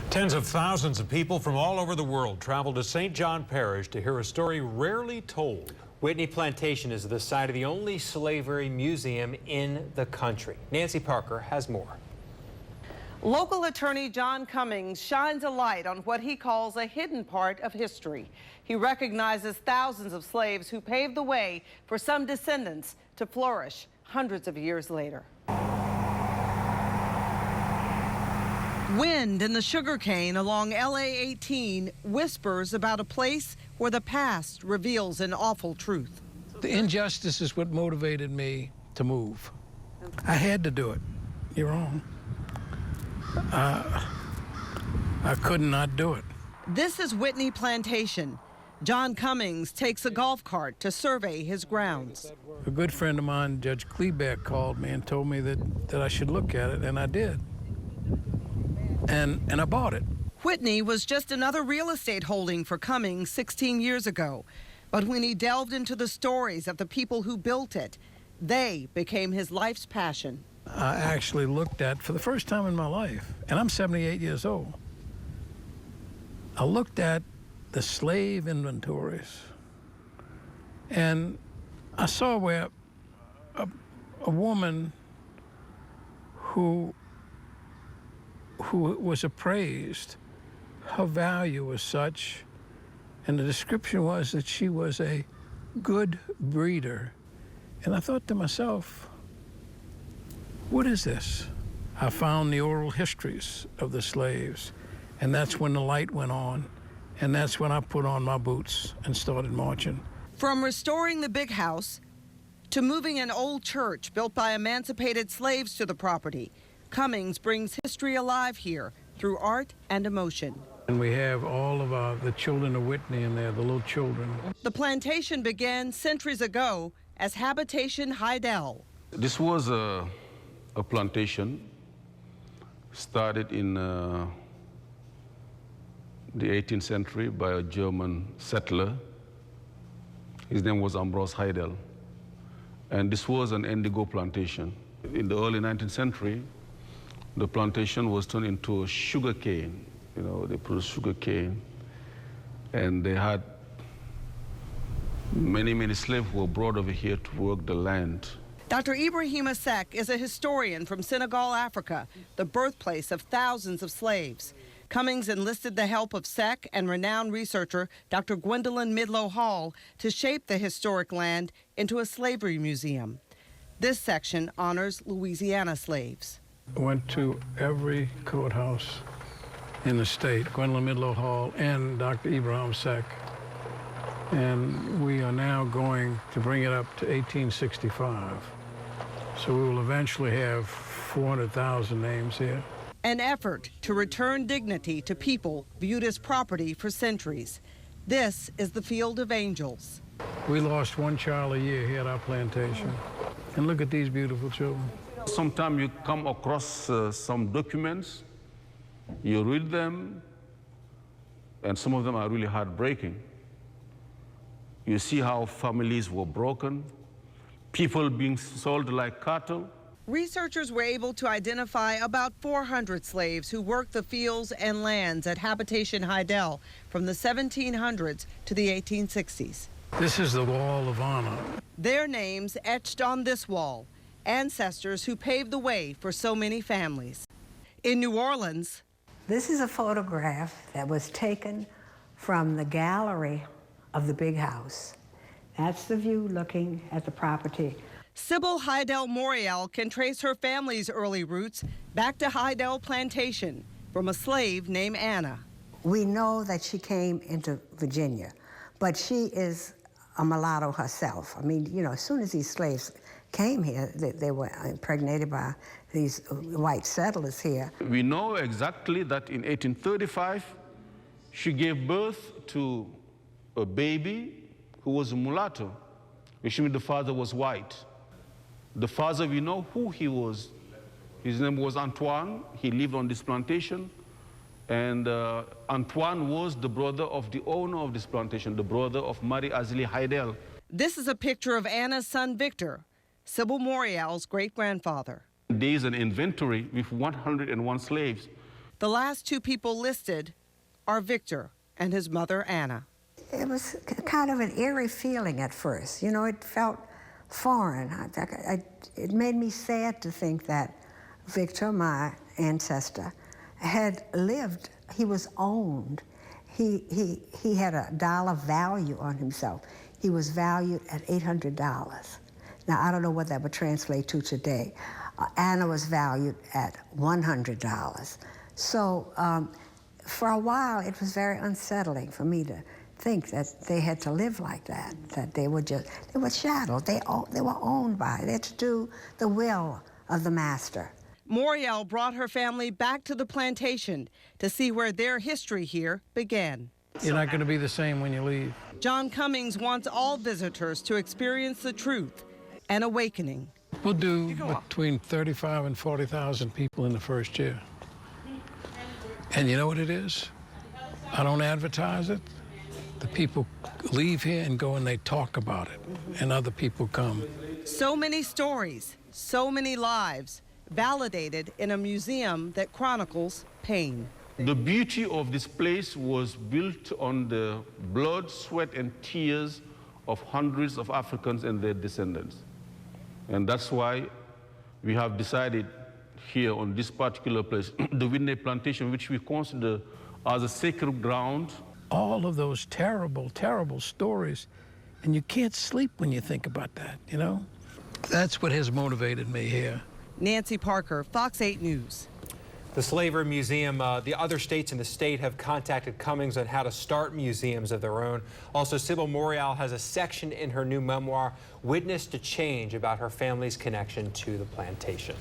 Tens of thousands of people from all over the world travel to St. John Parish to hear a story rarely told. Whitney Plantation is the site of the only slavery museum in the country. Nancy Parker has more. Local attorney John Cummings shines a light on what he calls a hidden part of history. He recognizes thousands of slaves who paved the way for some descendants to flourish hundreds of years later. Wind in the sugarcane along LA 18 whispers about a place where the past reveals an awful truth. The injustice is what motivated me to move. I had to do it. You're wrong. I could not do it. This is Whitney Plantation. John Cummings takes a golf cart to survey his grounds. A good friend of mine, Judge Klebeck, called me and told me that I should look at it, and I did. And I bought it. Whitney was just another real estate holding for Cummings 16 years ago. But when he delved into the stories of the people who built it, they became his life's passion. I actually looked at, for the first time in my life, and I'm 78 years old, I looked at the slave inventories, and I saw where a woman who was appraised, her value was such, and the description was that she was a good breeder. And I thought to myself, what is this? I found the oral histories of the slaves, and that's when the light went on, and that's when I put on my boots and started marching. From restoring the big house to moving an old church built by emancipated slaves to the property, Cummings brings history alive here through art and emotion. And we have all of the children of Whitney in there, the little children. The plantation began centuries ago as Habitation Heidel. This was a plantation started in the 18th century by a German settler. His name was Ambrose Heidel. And this was an indigo plantation. In the early 19th century, the plantation was turned into a sugar cane. You know, they produced sugar cane, and they had many slaves who were brought over here to work the land. Dr. Ibrahima Seck is a historian from Senegal, Africa, the birthplace of thousands of slaves. Cummings enlisted the help of Seck and renowned researcher Dr. Gwendolyn Midlo Hall to shape the historic land into a slavery museum. This section honors Louisiana slaves. I went to every courthouse in the state, Gwendolyn Midlo Hall and Dr. Ibrahim Seck. And we are now going to bring it up to 1865. So we will eventually have 400,000 names here. An effort to return dignity to people viewed as property for centuries. This is the Field of Angels. We lost one child a year here at our plantation. And look at these beautiful children. Sometimes you come across some documents, you read them, and some of them are really heartbreaking. You see how families were broken, people being sold like cattle. Researchers were able to identify about 400 slaves who worked the fields and lands at Habitation Heidel from the 1700s to the 1860s. This is the Wall of Honor. Their names etched on this wall, ancestors who paved the way for so many families. In New Orleans, this is a photograph that was taken from the gallery of the big house. That's the view looking at the property. Sybil Heidel Morial can trace her family's early roots back to Heidel Plantation from a slave named Anna. We know that she came into Virginia, but she is a mulatto herself. I mean, you know, as soon as these slaves came here, they were impregnated by these white settlers here. We know exactly that in 1835, she gave birth to a baby who was a mulatto, which means the father was white. The father, we know who he was. His name was Antoine. He lived on this plantation. And Antoine was the brother of the owner of this plantation, the brother of Marie Azili Heidel. This is a picture of Anna's son, Victor, Sybil Morial's great-grandfather. There is an inventory with 101 slaves. The last two people listed are Victor and his mother, Anna. It was kind of an eerie feeling at first. You know, it felt foreign. It made me sad to think that Victor, my ancestor, had lived, he was owned. He had a dollar value on himself. He was valued at $800. Now, I don't know what that would translate to today. Anna was valued at $100. So for a while, it was very unsettling for me to think that they had to live like that, that they were chattel. They were owned by, they had to do the will of the master. Moriel brought her family back to the plantation to see where their history here began. You're not going to be the same when you leave. John Cummings wants all visitors to experience the truth and awakening. We'll do between 35 and 40,000 people in the first year. And you know what it is? I don't advertise it. The people leave here and go and they talk about it, and other people come. So many stories, so many lives, validated in a museum that chronicles pain. The beauty of this place was built on the blood, sweat, and tears of hundreds of Africans and their descendants. And that's why we have decided here on this particular place, the Whitney Plantation, which we consider as a sacred ground. All of those terrible, terrible stories, and you can't sleep when you think about that, you know? That's what has motivated me here. Nancy Parker, Fox 8 News. The Slavery Museum, the other states in the state have contacted Cummings on how to start museums of their own. Also, Sybil Morial has a section in her new memoir, Witness to Change, about her family's connection to the plantation.